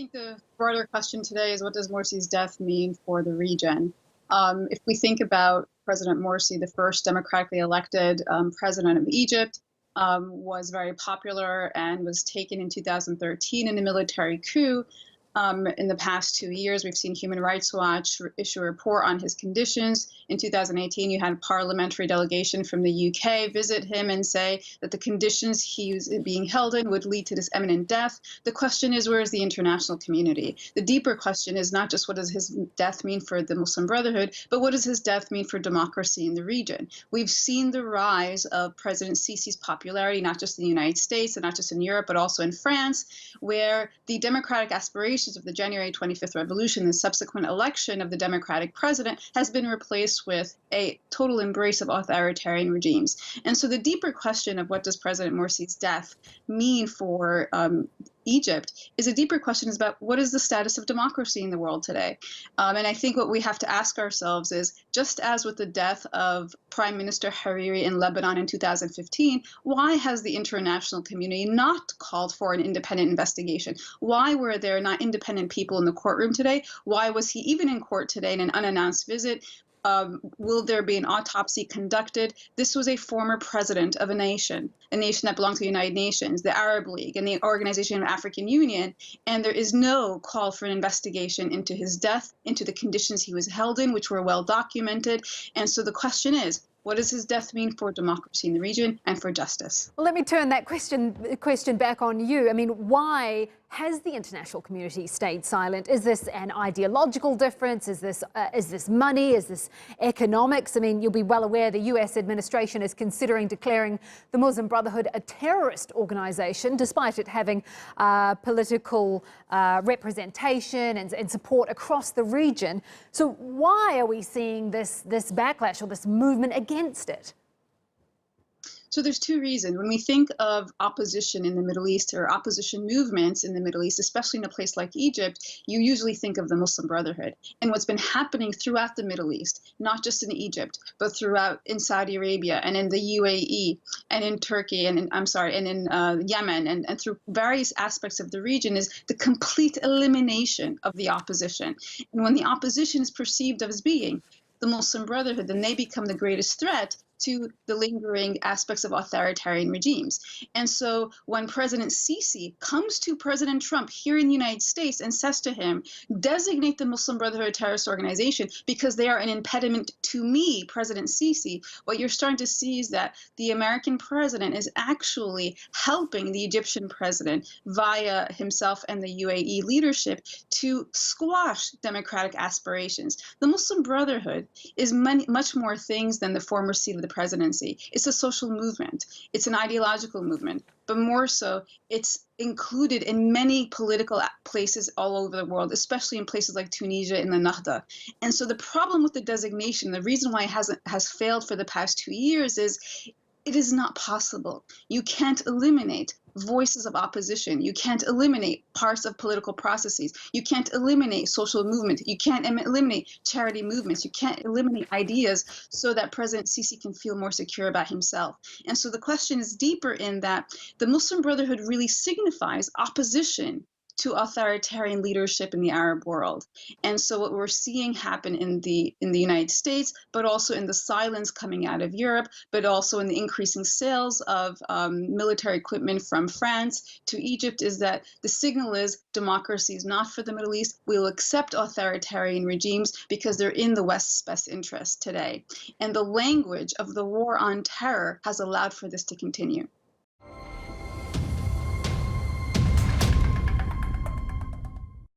think the broader question today is, what does Morsi's death mean for the region? If we think about President Morsi, the first democratically elected president of Egypt, was very popular and was taken in 2013 in a military coup. In the past 2 years, we've seen Human Rights Watch issue a report on his conditions. In 2018, you had a parliamentary delegation from the UK visit him and say that the conditions he was being held in would lead to this imminent death. The question is, where is the international community? The deeper question is not just what does his death mean for the Muslim Brotherhood, but what does his death mean for democracy in the region? We've seen the rise of President Sisi's popularity, not just in the United States and not just in Europe, but also in France, where the democratic aspirations of the January 25th revolution, the subsequent election of the democratic president, has been replaced with a total embrace of authoritarian regimes. And so the deeper question of what does President Morsi's death mean for Egypt is a deeper question, is about what is the status of democracy in the world today. And I think what we have to ask ourselves is, just as with the death of Prime Minister Hariri in Lebanon in 2015, why has the international community not called for an independent investigation? Why were there not independent people in the courtroom today? Why was he even in court today in an unannounced visit? Will there be an autopsy conducted? This was a former president of a nation that belonged to the United Nations, the Arab League, and the Organization of African Union, and there is no call for an investigation into his death, into the conditions he was held in, which were well documented. And so the question is, what does his death mean for democracy in the region and for justice? Well, let me turn that question back on you. I mean, why has the international community stayed silent? Is this an ideological difference? Is this money? Is this economics? I mean, you'll be well aware the US administration is considering declaring the Muslim Brotherhood a terrorist organization, despite it having political representation and support across the region. So why are we seeing this backlash or this movement against it? So there's two reasons. When we think of opposition in the Middle East, or opposition movements in the Middle East, especially in a place like Egypt, you usually think of the Muslim Brotherhood. And what's been happening throughout the Middle East, not just in Egypt, but throughout in Saudi Arabia and in the UAE and in Turkey and in Yemen and through various aspects of the region, is the complete elimination of the opposition. And when the opposition is perceived as being the Muslim Brotherhood, then they become the greatest threat to the lingering aspects of authoritarian regimes. And so when President Sisi comes to President Trump here in the United States and says to him, designate the Muslim Brotherhood a terrorist organization because they are an impediment to me, President Sisi, what you're starting to see is that the American president is actually helping the Egyptian president via himself and the UAE leadership to squash democratic aspirations. The Muslim Brotherhood is much more things than the former seat of the presidency. It's a social movement. It's an ideological movement, but more so, it's included in many political places all over the world, especially in places like Tunisia and the Nahda. And so the problem with the designation, the reason why it has failed for the past 2 years, is it is not possible. You can't eliminate voices of opposition. You can't eliminate parts of political processes. You can't eliminate social movement. You can't eliminate charity movements. You can't eliminate ideas so that President Sisi can feel more secure about himself. And so the question is deeper in that the Muslim Brotherhood really signifies opposition to authoritarian leadership in the Arab world. And so what we're seeing happen in the United States, but also in the silence coming out of Europe, but also in the increasing sales of military equipment from France to Egypt, is that the signal is democracy is not for the Middle East. We will accept authoritarian regimes because they're in the West's best interest today. And the language of the war on terror has allowed for this to continue.